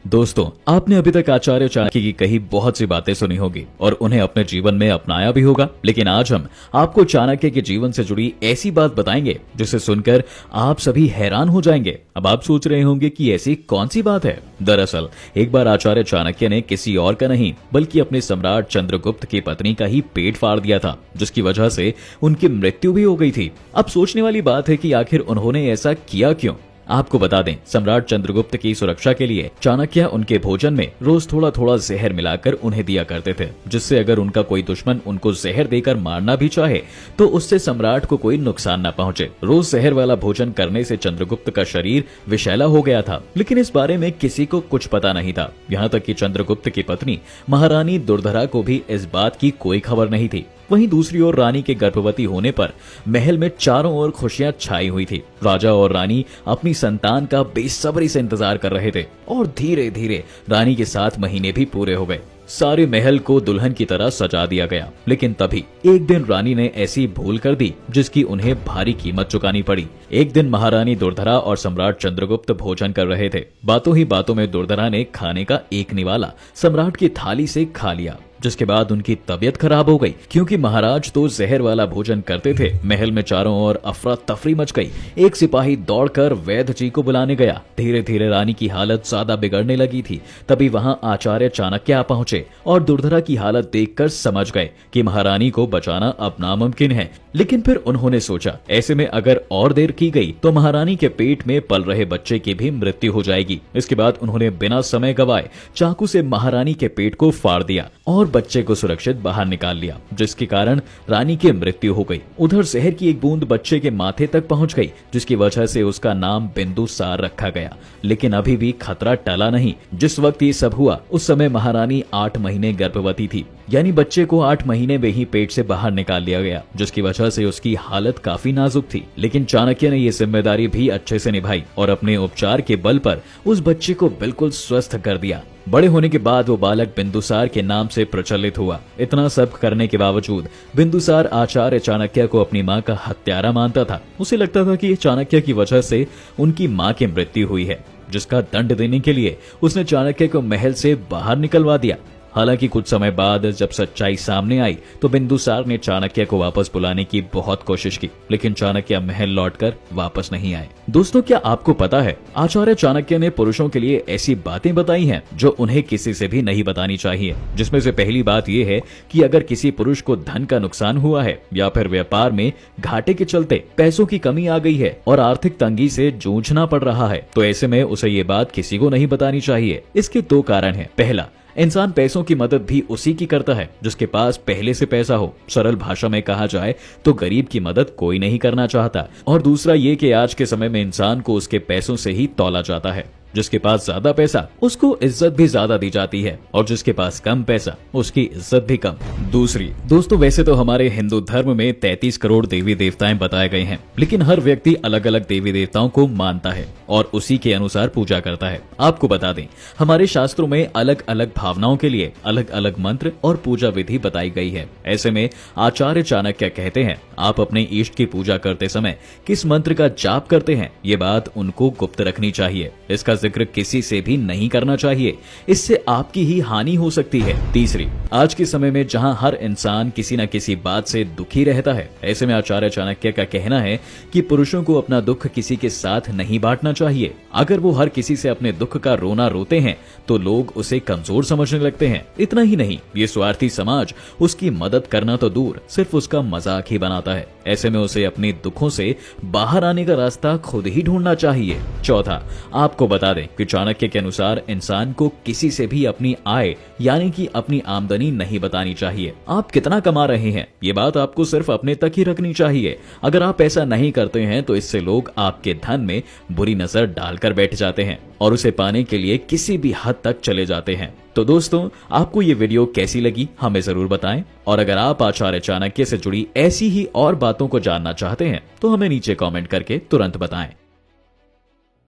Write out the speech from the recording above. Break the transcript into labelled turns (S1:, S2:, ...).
S1: दोस्तों, आपने अभी तक आचार्य चाणक्य की कही बहुत सी बातें सुनी होगी और उन्हें अपने जीवन में अपनाया भी होगा। लेकिन आज हम आपको चाणक्य के जीवन से जुड़ी ऐसी बात बताएंगे जिसे सुनकर आप सभी हैरान हो जाएंगे। अब आप सोच रहे होंगे कि ऐसी कौन सी बात है। दरअसल एक बार आचार्य चाणक्य ने किसी और का नहीं बल्कि अपने सम्राट चंद्रगुप्त की पत्नी का ही पेट फाड़ दिया था, जिसकी वजह से उनकी मृत्यु भी हो गई थी। अब सोचने वाली बात है कि आखिर उन्होंने ऐसा किया क्यों। आपको बता दें, सम्राट चंद्रगुप्त की सुरक्षा के लिए चाणक्य उनके भोजन में रोज थोड़ा थोड़ा जहर मिलाकर उन्हें दिया करते थे, जिससे अगर उनका कोई दुश्मन उनको जहर देकर मारना भी चाहे तो उससे सम्राट को कोई नुकसान न पहुंचे। रोज जहर वाला भोजन करने से चंद्रगुप्त का शरीर विषैला हो गया था, लेकिन इस बारे में किसी को कुछ पता नहीं था। यहाँ तक कि चंद्रगुप्त की पत्नी महारानी दुर्धरा को भी इस बात की कोई खबर नहीं थी। वहीं दूसरी ओर रानी के गर्भवती होने पर महल में चारों ओर खुशियां छाई हुई थी। राजा और रानी अपनी संतान का बेसब्री से इंतजार कर रहे थे और धीरे धीरे रानी के 7 महीने भी पूरे हो गए। सारे महल को दुल्हन की तरह सजा दिया गया। लेकिन तभी एक दिन रानी ने ऐसी भूल कर दी जिसकी उन्हें भारी कीमत चुकानी पड़ी। एक दिन महारानी दुर्धरा और सम्राट चंद्रगुप्त भोजन कर रहे थे। बातों ही बातों में दुर्धरा ने खाने का एक निवाला सम्राट की थाली से खा लिया, जिसके बाद उनकी तबीयत खराब हो गई। क्योंकि महाराज तो जहर वाला भोजन करते थे, महल में चारों ओर अफरा तफरी मच गई। एक सिपाही दौड़कर वैद्य जी को बुलाने गया। धीरे धीरे रानी की हालत ज्यादा बिगड़ने लगी थी। तभी वहां आचार्य चाणक्य आ पहुंचे और दुर्धरा की हालत देखकर समझ गए कि महारानी को बचाना अब नामुमकिन है। लेकिन फिर उन्होंने सोचा, ऐसे में अगर और देर की गई तो महारानी के पेट में पल रहे बच्चे की भी मृत्यु हो जाएगी। इसके बाद उन्होंने बिना समय गवाए चाकू से महारानी के पेट को फाड़ दिया और बच्चे को सुरक्षित बाहर निकाल लिया, जिसके कारण रानी की मृत्यु हो गई। उधर जहर की एक बूंद बच्चे के माथे तक पहुंच गई, जिसकी वजह से उसका नाम बिंदुसार रखा गया। लेकिन अभी भी खतरा टला नहीं। जिस वक्त ये सब हुआ उस समय महारानी 8 महीने गर्भवती थी, यानी बच्चे को 8 महीने में ही पेट से बाहर निकाल लिया गया, जिसकी वजह से उसकी हालत काफी नाजुक थी। लेकिन चाणक्य ने ये जिम्मेदारी भी अच्छे से निभाई और अपने उपचार के बल पर उस बच्चे को बिल्कुल स्वस्थ कर दिया। बड़े होने के बाद वो बालक बिंदुसार के नाम से प्रचलित हुआ। इतना सब करने के बावजूद बिंदुसार आचार्य चाणक्य को अपनी मां का हत्यारा मानता था। उसे लगता था कि चाणक्य की वजह से उनकी मां की मृत्यु हुई है, जिसका दंड देने के लिए उसने चाणक्य को महल से बाहर निकलवा दिया। हालांकि कुछ समय बाद जब सच्चाई सामने आई तो बिंदुसार ने चाणक्य को वापस बुलाने की बहुत कोशिश की, लेकिन चाणक्य महल लौटकर वापस नहीं आए। दोस्तों, क्या आपको पता है आचार्य चाणक्य ने पुरुषों के लिए ऐसी बातें बताई हैं जो उन्हें किसी से भी नहीं बतानी चाहिए। जिसमें से पहली बात यह है कि अगर किसी पुरुष को धन का नुकसान हुआ है या फिर व्यापार में घाटे के चलते पैसों की कमी आ गई है और आर्थिक तंगी से जूझना पड़ रहा है, तो ऐसे में उसे ये बात किसी को नहीं बतानी चाहिए। इसके 2 कारण हैं। पहला, इंसान पैसों की मदद भी उसी की करता है जिसके पास पहले से पैसा हो। सरल भाषा में कहा जाए तो गरीब की मदद कोई नहीं करना चाहता। और दूसरा ये कि आज के समय में इंसान को उसके पैसों से ही तौला जाता है। जिसके पास ज्यादा पैसा उसको इज्जत भी ज्यादा दी जाती है और जिसके पास कम पैसा उसकी इज्जत भी कम। दूसरी, दोस्तों, वैसे तो हमारे हिंदू धर्म में 33 करोड़ देवी देवताएं बताए गए हैं, लेकिन हर व्यक्ति अलग अलग देवी देवताओं को मानता है और उसी के अनुसार पूजा करता है। आपको बता दें, हमारे शास्त्रों में अलग अलग भावनाओं के लिए अलग अलग मंत्र और पूजा विधि बताई गई है। ऐसे में आचार्य चाणक्य कहते हैं, आप अपने इष्ट की पूजा करते समय किस मंत्र का जाप करते हैं, ये बात उनको गुप्त रखनी चाहिए। इसका जिक्र किसी से भी नहीं करना चाहिए, इससे आपकी ही हानि हो सकती है। तीसरी, आज के समय में जहां हर इंसान किसी न किसी बात से दुखी रहता है, ऐसे में आचार्य चाणक्य का कहना है कि पुरुषों को अपना दुख किसी के साथ नहीं बांटना चाहिए। अगर वो हर किसी से अपने दुख का रोना रोते हैं तो लोग उसे कमजोर समझने लगते हैं। इतना ही नहीं, ये स्वार्थी समाज उसकी मदद करना तो दूर, सिर्फ उसका मजाक ही बनाता है। ऐसे में उसे अपने दुखों से बाहर आने का रास्ता खुद ही ढूंढना चाहिए। चौथा, आपको बता दें कि चाणक्य के अनुसार इंसान को किसी से भी अपनी आय यानी कि अपनी आमदनी नहीं बतानी चाहिए। आप कितना कमा रहे हैं ये बात आपको सिर्फ अपने तक ही रखनी चाहिए। अगर आप ऐसा नहीं करते हैं तो इससे लोग आपके धन में बुरी नजर डालकर बैठ जाते हैं और उसे पाने के लिए किसी भी हद तक चले जाते हैं। तो दोस्तों, आपको ये वीडियो कैसी लगी हमें जरूर बताएं और अगर आप आचार्य चाणक्य से जुड़ी ऐसी ही और बातों को जानना चाहते हैं तो हमें नीचे कमेंट करके तुरंत बताएं।